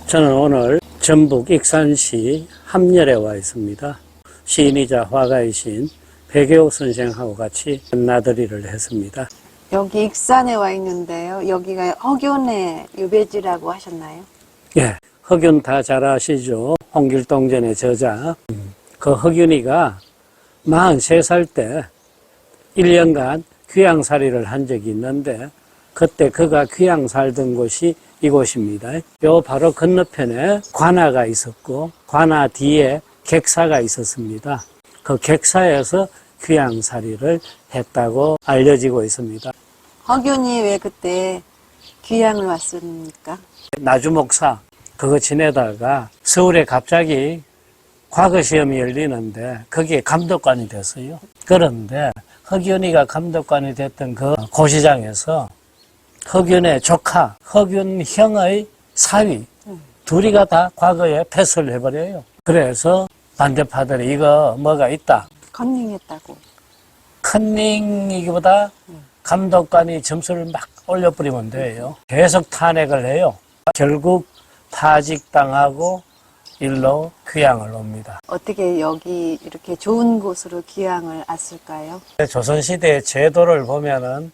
저는 오늘 전북 익산시 함열에 와 있습니다. 시인이자 화가이신 백예옥 선생하고 같이 나들이를 했습니다. 여기 익산에 와 있는데요. 여기가 허균의 유배지라고 하셨나요? 예, 허균 다 잘 아시죠? 홍길동전의 저자. 그 허균이가 43살 때 1년간 귀양살이를 한 적이 있는데 그때 그가 귀양 살던 곳이 이곳입니다. 요 바로 건너편에 관아가 있었고 관아 뒤에 객사가 있었습니다. 그 객사에서 귀양살이를 했다고 알려지고 있습니다. 허균이 왜 그때 귀양을 왔습니까? 나주목사 그거 지내다가 서울에 갑자기 과거시험이 열리는데 거기에 감독관이 됐어요. 그런데 허균이가 감독관이 됐던 그 고시장에서 허균의 조카, 허균 형의 사위 둘이가 다 과거에 패스를 해버려요. 그래서 반대파들이 이거 뭐가 있다. 컨닝했다고. 컨닝이기보다 감독관이 점수를 막 올려버리면 돼요. 계속 탄핵을 해요. 결국 파직당하고 일로 귀양을 옵니다. 어떻게 여기 이렇게 좋은 곳으로 귀양을 왔을까요? 조선시대의 제도를 보면은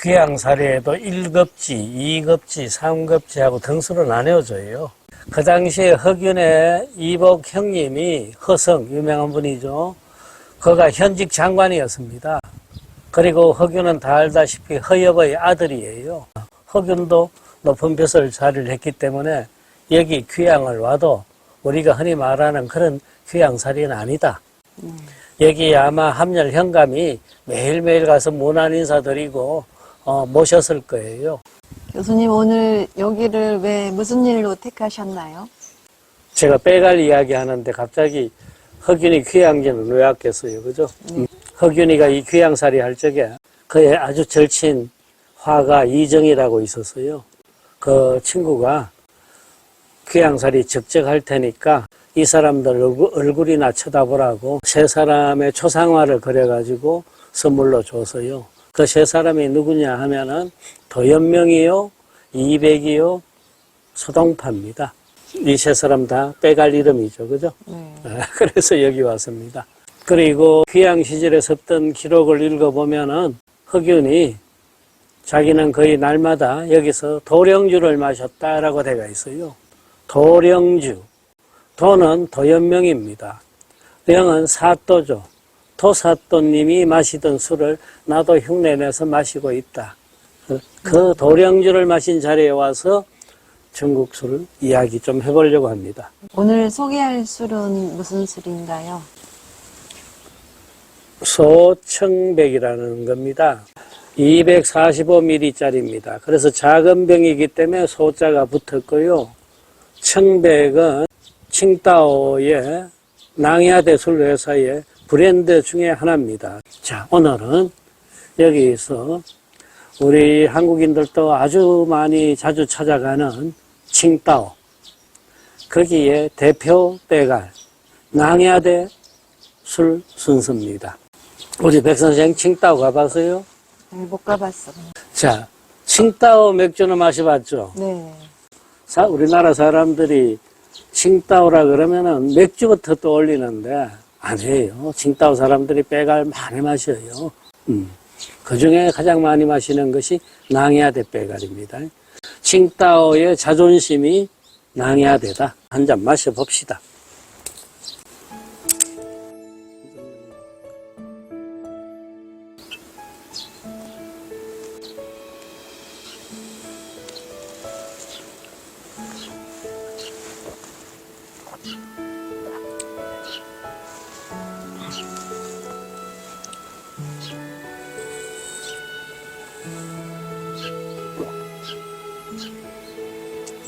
귀양살이에도 1급지, 2급지, 3급지하고 등수로 나뉘어져요. 그 당시에 허균의 이복 형님이 허성, 유명한 분이죠. 그가 현직 장관이었습니다. 그리고 허균은 다 알다시피 허엽의 아들이에요. 허균도 높은 벼슬 자리를 했기 때문에 여기 귀양을 와도 우리가 흔히 말하는 그런 귀양살이는 아니다. 여기 아마 함열 현감이 매일매일 가서 문안 인사드리고 모셨을 거예요. 교수님 오늘 여기를 왜 무슨 일로 택하셨나요? 제가 빼갈 이야기 하는데 갑자기 허균이 귀양지는 왜 왔겠어요, 그죠? 허균이가 이 귀양살이 할 적에 그의 아주 절친 화가 이정이라고 있었어요. 그 친구가 귀양살이 적적할 테니까 이 사람들 얼굴이나 쳐다보라고 세 사람의 초상화를 그려가지고 선물로 줬어요. 그 세 사람이 누구냐 하면은 도연명이요, 이백이요, 소동파입니다. 이 세 사람 다 빼갈 이름이죠, 그죠? 그래서 여기 왔습니다. 그리고 귀양 시절에 썼던 기록을 읽어보면은 허균이 자기는 거의 날마다 여기서 도령주를 마셨다라고 되어 있어요. 도령주. 도는 도연명입니다. 명은 사또죠. 도사또님이 마시던 술을 나도 흉내내서 마시고 있다. 그 도령주를 마신 자리에 와서 중국 술 이야기 좀 해보려고 합니다. 오늘 소개할 술은 무슨 술인가요? 소청백이라는 겁니다. 245ml짜리입니다. 그래서 작은 병이기 때문에 소자가 붙었고요. 청백은 칭따오의 낭야대 술회사의 브랜드 중에 하나입니다. 자, 오늘은 여기서 우리 한국인들도 아주 많이 자주 찾아가는 칭따오. 거기에 대표 빼갈 낭야대 술 순서입니다. 우리 백 선생 칭따오 가봤어요? 네, 못 가봤어. 자, 칭따오 맥주는 마셔봤죠? 네. 우리나라 사람들이 칭따오라 그러면은 맥주부터 떠올리는데 아니에요. 칭따오 사람들이 빼갈 많이 마셔요. 그 중에 가장 많이 마시는 것이 낭야대 빼갈입니다. 칭따오의 자존심이 낭야대다. 한 잔 마셔봅시다.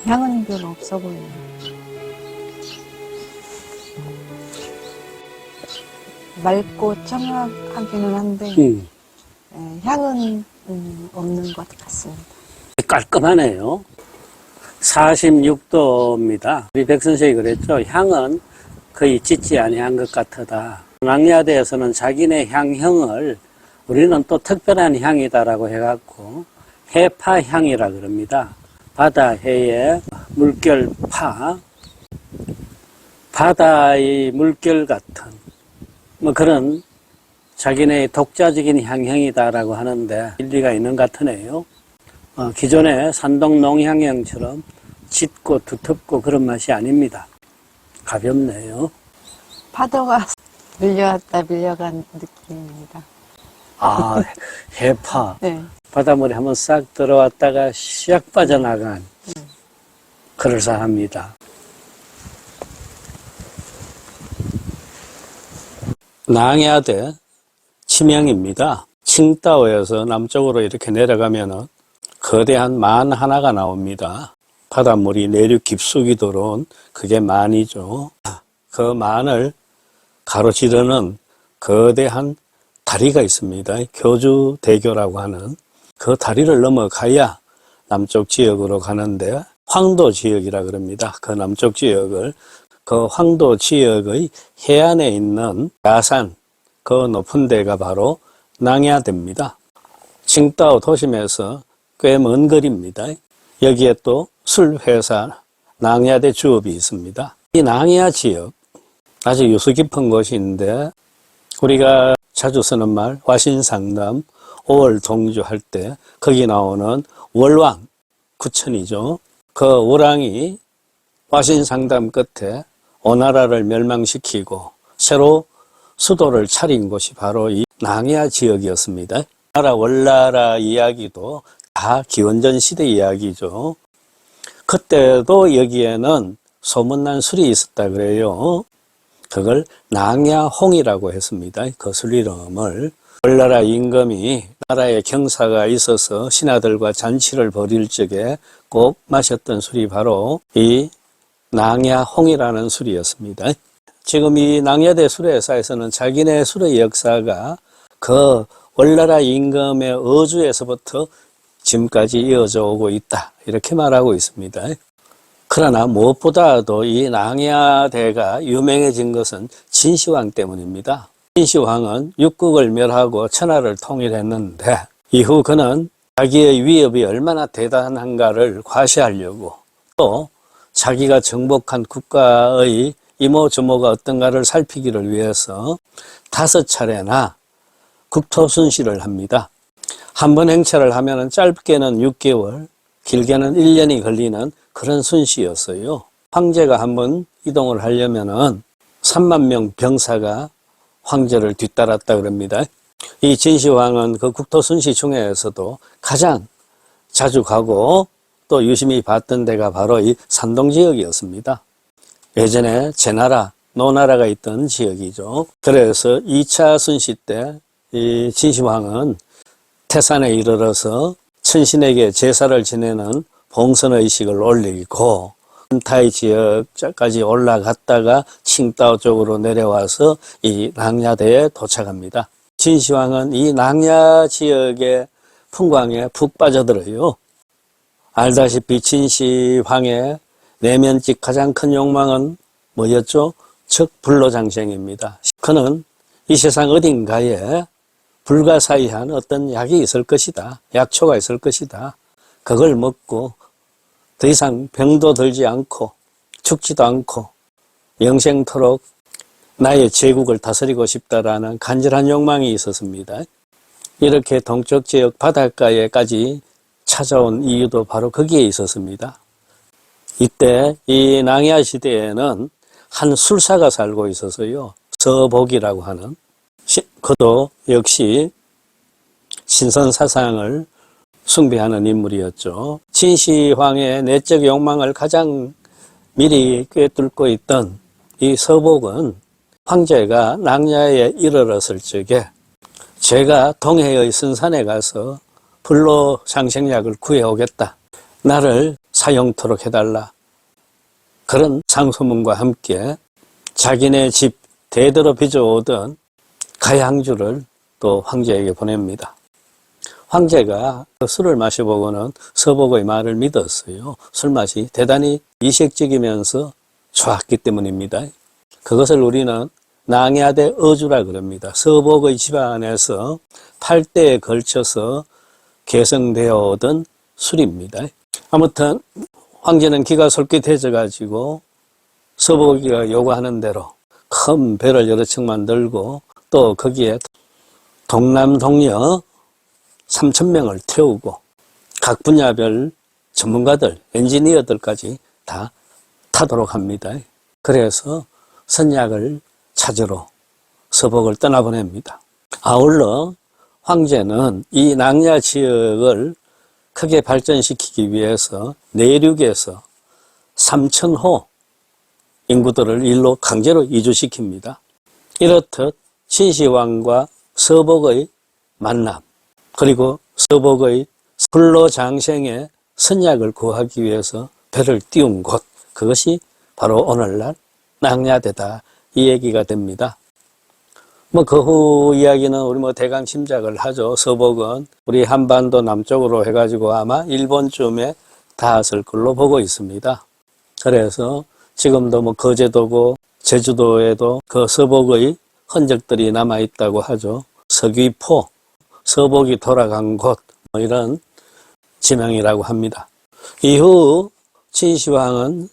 향은 별로 없어 보여요. 맑고 청량하기는 한데 향은 없는 것 같습니다. 깔끔하네요. 46도입니다. 우리 백 선생이 그랬죠. 향은 거의 짙지 아니한 것 같다. 낭야대에서는 자기네 향형을 우리는 또 특별한 향이다라고 해갖고 해파향이라 그럽니다. 바다해의 물결파, 바다의 물결 같은 뭐 그런 자기네의 독자적인 향형이다라고 하는데 일리가 있는 것 같으네요. 기존의 산동 농향형처럼 짙고 두텁고 그런 맛이 아닙니다. 가볍네요. 파도가 밀려왔다 밀려간 느낌입니다. 아, 해파. 네. 바닷물에 한번 싹 들어왔다가 샥 빠져나간 그럴싸합니다. 낭야대 치명입니다. 칭다오에서 남쪽으로 이렇게 내려가면은 거대한 만 하나가 나옵니다. 바닷물이 내륙 깊숙이 들어온 그게 만이죠. 그 만을 가로지르는 거대한 다리가 있습니다. 교주대교라고 하는 그 다리를 넘어가야 남쪽 지역으로 가는데 황도 지역이라 그럽니다. 그 남쪽 지역을 그 황도 지역의 해안에 있는 야산 그 높은 데가 바로 낭야대입니다. 칭다오 도심에서 꽤 먼 거리입니다. 여기에 또 술회사 낭야대 주업이 있습니다. 이 낭야 지역 아주 유수 깊은 곳인데 우리가 자주 쓰는 말 화신상담 5월 동주할 때 거기 나오는 월왕 구천이죠. 그 월왕이 화신상담 끝에 오나라를 멸망시키고 새로 수도를 차린 곳이 바로 이 낭야 지역이었습니다. 월나라 이야기도 다 기원전 시대 이야기죠. 그때도 여기에는 소문난 술이 있었다 그래요. 그걸 낭야홍이라고 했습니다. 그 술 이름을. 월나라 임금이 나라에 경사가 있어서 신하들과 잔치를 벌일 적에 꼭 마셨던 술이 바로 이 낭야홍이라는 술이었습니다. 지금 이 낭야대 술회사에서는 자기네 술의 역사가 그 월나라 임금의 어주에서부터 지금까지 이어져 오고 있다. 이렇게 말하고 있습니다. 그러나 무엇보다도 이 낭야대가 유명해진 것은 진시황 때문입니다. 진시황은 육국을 멸하고 천하를 통일했는데 이후 그는 자기의 위협이 얼마나 대단한가를 과시하려고 또 자기가 정복한 국가의 이모저모가 어떤가를 살피기를 위해서 5차례나 국토순시를 합니다. 한 번 행차를 하면 짧게는 6개월, 길게는 1년이 걸리는 그런 순시였어요. 황제가 한 번 이동을 하려면은 3만 명 병사가 황제를 뒤따랐다 그럽니다. 이 진시황은 그 국토순시 중에서도 가장 자주 가고 또 유심히 봤던 데가 바로 이 산동 지역이었습니다. 예전에 제나라, 노나라가 있던 지역이죠. 그래서 2차 순시 때 이 진시황은 태산에 이르러서 천신에게 제사를 지내는 봉선의식을 올리고 한타이 지역까지 올라갔다가 칭다오 쪽으로 내려와서 이 낭야대에 도착합니다. 진시황은 이 낭야 지역의 풍광에 푹 빠져들어요. 알다시피 진시황의 내면직 가장 큰 욕망은 뭐였죠? 즉 불로장생입니다. 그는 이 세상 어딘가에 불가사의한 어떤 약이 있을 것이다. 약초가 있을 것이다. 그걸 먹고 더 이상 병도 들지 않고 죽지도 않고 영생토록 나의 제국을 다스리고 싶다라는 간절한 욕망이 있었습니다. 이렇게 동쪽 지역 바닷가에까지 찾아온 이유도 바로 거기에 있었습니다. 이때 이 낭야 시대에는 한 술사가 살고 있어서요. 서복이라고 하는 그도 역시 신선 사상을 숭배하는 인물이었죠. 진시황의 내적 욕망을 가장 미리 꿰뚫고 있던 이 서복은 황제가 낭야에 이르렀을 적에 제가 동해의 선산에 가서 불로장생약을 구해오겠다. 나를 사용토록 해달라. 그런 상소문과 함께 자기네 집 대대로 빚어오던 가양주를 또 황제에게 보냅니다. 황제가 그 술을 마셔보고는 서복의 말을 믿었어요. 술맛이 대단히 이색적이면서 좋았기 때문입니다. 그것을 우리는 낭야대 어주라 그럽니다. 서복의 집안에서 8대에 걸쳐서 계승되어 오던 술입니다. 아무튼 황제는 기가 솔깃해져 가지고 서복이가 요구하는 대로 큰 배를 여러 척 만들고 또 거기에 동남동녀 3,000명을 태우고 각 분야별 전문가들, 엔지니어들까지 다 타도록 합니다. 그래서 선약을 찾으러 서복을 떠나보냅니다. 아울러 황제는 이 낭야 지역을 크게 발전시키기 위해서 내륙에서 3,000호 인구들을 일로 강제로 이주시킵니다. 이렇듯 진시황과 서복의 만남, 그리고 서복의 불로장생의 선약을 구하기 위해서 배를 띄운 곳, 그것이 바로 오늘날 낭야대다 이 얘기가 됩니다. 그 후 이야기는 우리 대강 짐작을 하죠. 서복은 우리 한반도 남쪽으로 해가지고 아마 일본쯤에 닿았을 걸로 보고 있습니다. 그래서 지금도 거제도고 제주도에도 그 서복의 흔적들이 남아있다고 하죠. 서귀포, 서복이 돌아간 곳, 이런 지명이라고 합니다. 이후 진시황은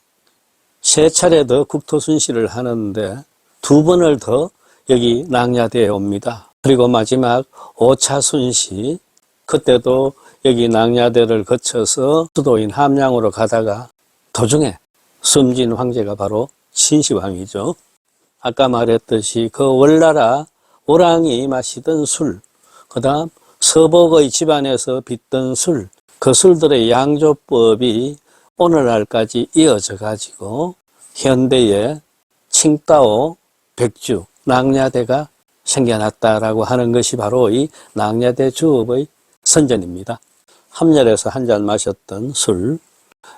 세 차례 더 국토순시를 하는데 2번을 더 여기 낭야대에 옵니다. 그리고 마지막 5차 순시, 그때도 여기 낭야대를 거쳐서 수도인 함양으로 가다가 도중에 숨진 황제가 바로 진시황이죠. 아까 말했듯이 그 월나라 오랑이 마시던 술, 그 다음 서복의 집안에서 빚던 술, 그 술들의 양조법이 오늘날까지 이어져 가지고 현대에 칭따오, 백주, 낭야대가 생겨났다라고 하는 것이 바로 이 낭야대 주업의 선전입니다. 함열에서 한 잔 마셨던 술,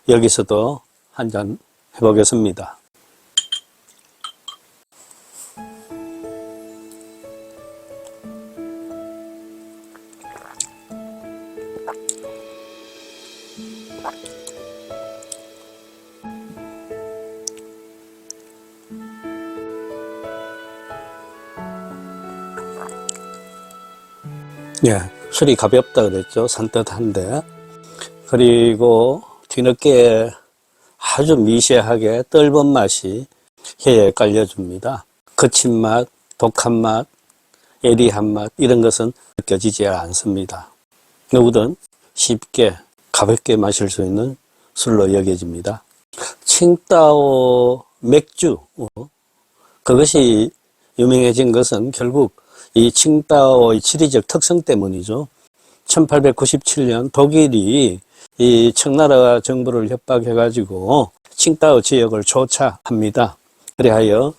여기서도 한 잔 해보겠습니다. 예, 술이 가볍다 그랬죠. 산뜻한데. 그리고 뒤늦게 아주 미세하게 떫은 맛이 혀에 깔려줍니다. 거친 맛, 독한 맛, 예리한 맛, 이런 것은 느껴지지 않습니다. 누구든 쉽게 가볍게 마실 수 있는 술로 여겨집니다. 칭따오 맥주, 그것이 유명해진 것은 결국 이 칭따오의 지리적 특성 때문이죠. 1897년 독일이 이 청나라 정부를 협박해가지고 칭따오 지역을 조차합니다. 그리하여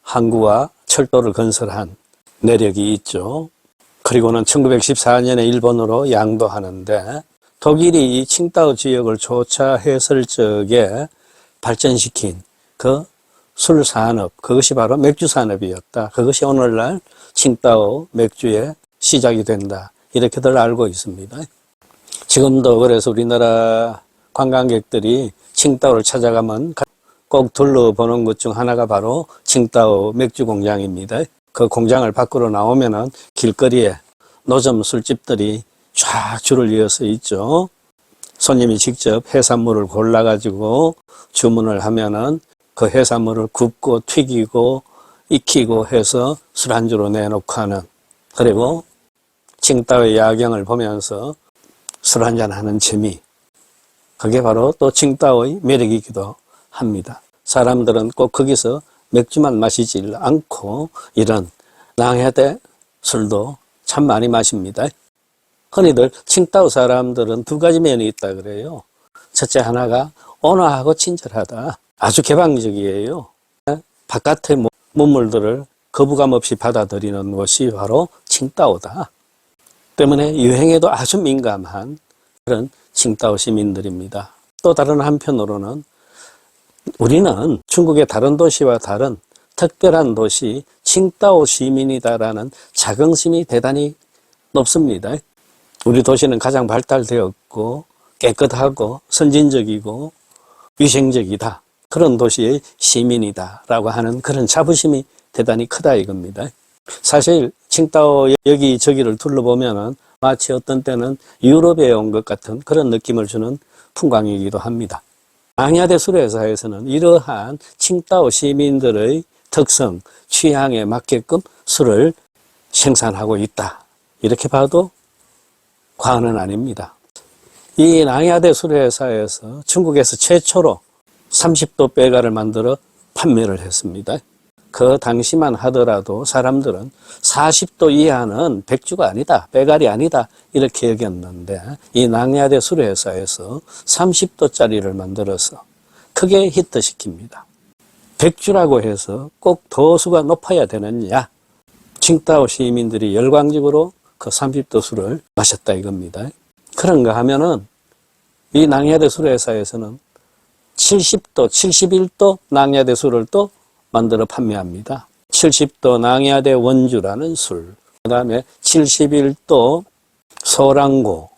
항구와 철도를 건설한 내력이 있죠. 그리고는 1914년에 일본으로 양도하는데 독일이 이 칭따오 지역을 조차했을 적에 발전시킨 그 술산업, 그것이 바로 맥주산업이었다. 그것이 오늘날 칭따오 맥주의 시작이 된다. 이렇게들 알고 있습니다. 지금도 그래서 우리나라 관광객들이 칭따오를 찾아가면 꼭 둘러보는 것 중 하나가 바로 칭따오 맥주 공장입니다. 그 공장을 밖으로 나오면은 길거리에 노점 술집들이 쫙 줄을 이어서 있죠. 손님이 직접 해산물을 골라가지고 주문을 하면은 그 해산물을 굽고 튀기고 익히고 해서 술안주로 내놓고 하는, 그리고 칭따오의 야경을 보면서 술 한잔 하는 재미, 그게 바로 또 칭따오의 매력이기도 합니다. 사람들은 꼭 거기서 맥주만 마시지 않고 이런 낭야대 술도 참 많이 마십니다. 흔히들 칭따오 사람들은 2가지 면이 있다 그래요. 첫째 하나가 온화하고 친절하다. 아주 개방적이에요. 바깥의 문물들을 거부감 없이 받아들이는 것이 바로 칭따오다. 때문에 유행에도 아주 민감한 그런 칭따오 시민들입니다. 또 다른 한편으로는 우리는 중국의 다른 도시와 다른 특별한 도시 칭따오 시민이다라는 자긍심이 대단히 높습니다. 우리 도시는 가장 발달되었고 깨끗하고 선진적이고 위생적이다. 그런 도시의 시민이다라고 하는 그런 자부심이 대단히 크다 이겁니다. 사실 칭다오 여기저기를 둘러보면은 마치 어떤 때는 유럽에 온 것 같은 그런 느낌을 주는 풍광이기도 합니다. 낭야대 술회사에서는 이러한 칭다오 시민들의 특성, 취향에 맞게끔 술을 생산하고 있다. 이렇게 봐도 과언은 아닙니다. 이 낭야대 술회사에서 중국에서 최초로 30도 빼가를 만들어 판매를 했습니다. 그 당시만 하더라도 사람들은 40도 이하는 백주가 아니다, 빼갈이 아니다 이렇게 여겼는데 이 낭야대 술회사에서 30도짜리를 만들어서 크게 히트시킵니다. 백주라고 해서 꼭 도수가 높아야 되느냐? 칭다오 시민들이 열광적으로 그 30도 술을 마셨다 이겁니다. 그런가 하면은 이 낭야대 술회사에서는 70도, 71도 낭야대 술을 또 만들어 판매합니다. 70도 낭야대 원주라는 술, 그 다음에 71도 소랑고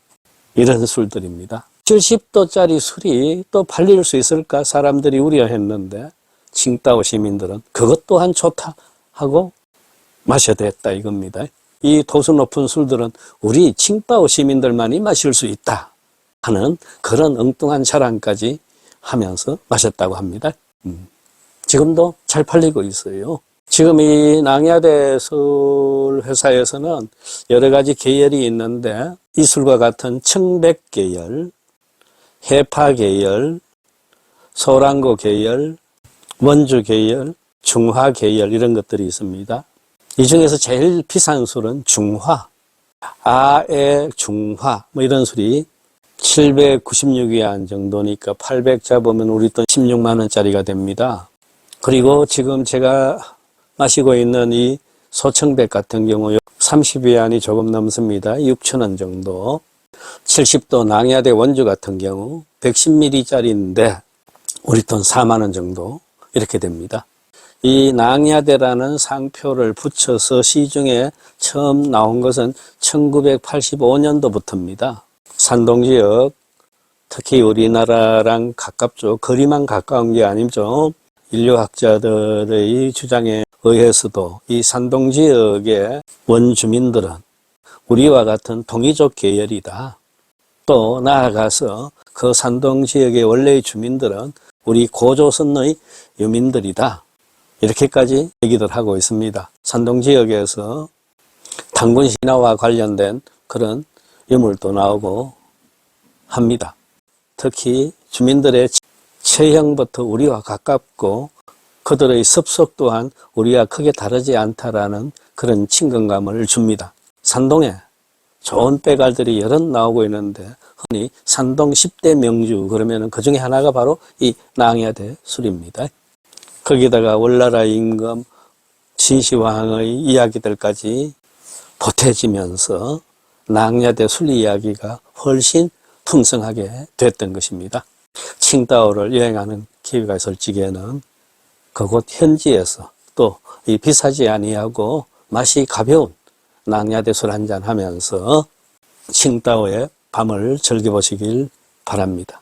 이런 술들입니다. 70도짜리 술이 또 팔릴 수 있을까 사람들이 우려했는데 칭다오 시민들은 그것 또한 좋다 하고 마셔댔다 이겁니다. 이 도수 높은 술들은 우리 칭다오 시민들만이 마실 수 있다 하는 그런 엉뚱한 자랑까지 하면서 마셨다고 합니다. 지금도 잘 팔리고 있어요. 지금 이 낭야대 술 회사에서는 여러 가지 계열이 있는데 이 술과 같은 청백 계열, 해파 계열, 소랑고 계열, 원주 계열, 중화 계열 이런 것들이 있습니다. 이 중에서 제일 비싼 술은 중화, 아에 중화 뭐 이런 술이 796위안 정도니까 800 잡으면 우리 돈 16만 원짜리가 됩니다. 그리고 지금 제가 마시고 있는 이 소청백 같은 경우 30위안이 조금 넘습니다. 6천 원 정도. 70도 낭야대 원주 같은 경우 110ml짜리인데 우리 돈 4만 원 정도 이렇게 됩니다. 이 낭야대라는 상표를 붙여서 시중에 처음 나온 것은 1985년도부터입니다. 산동 지역, 특히 우리나라랑 가깝죠. 거리만 가까운 게 아니죠. 인류학자들의 주장에 의해서도 이 산동 지역의 원주민들은 우리와 같은 동이족 계열이다. 또 나아가서 그 산동 지역의 원래의 주민들은 우리 고조선의 유민들이다. 이렇게까지 얘기들 하고 있습니다. 산동 지역에서 당군 신화와 관련된 그런 유물도 나오고 합니다. 특히 주민들의 체형부터 우리와 가깝고 그들의 습속 또한 우리와 크게 다르지 않다라는 그런 친근감을 줍니다. 산동에 좋은 빼갈들이 여럿 나오고 있는데 흔히 산동 10대 명주 그러면 그 중에 하나가 바로 이 낭야대 술입니다. 거기다가 월나라 임금 진시황의 이야기들까지 보태지면서 낭야대 술 이야기가 훨씬 풍성하게 됐던 것입니다. 칭다오를 여행하는 기회가 있을 적에는 그곳 현지에서 또 이 비싸지 아니하고 맛이 가벼운 낭야대 술 한잔 하면서 칭다오의 밤을 즐겨보시길 바랍니다.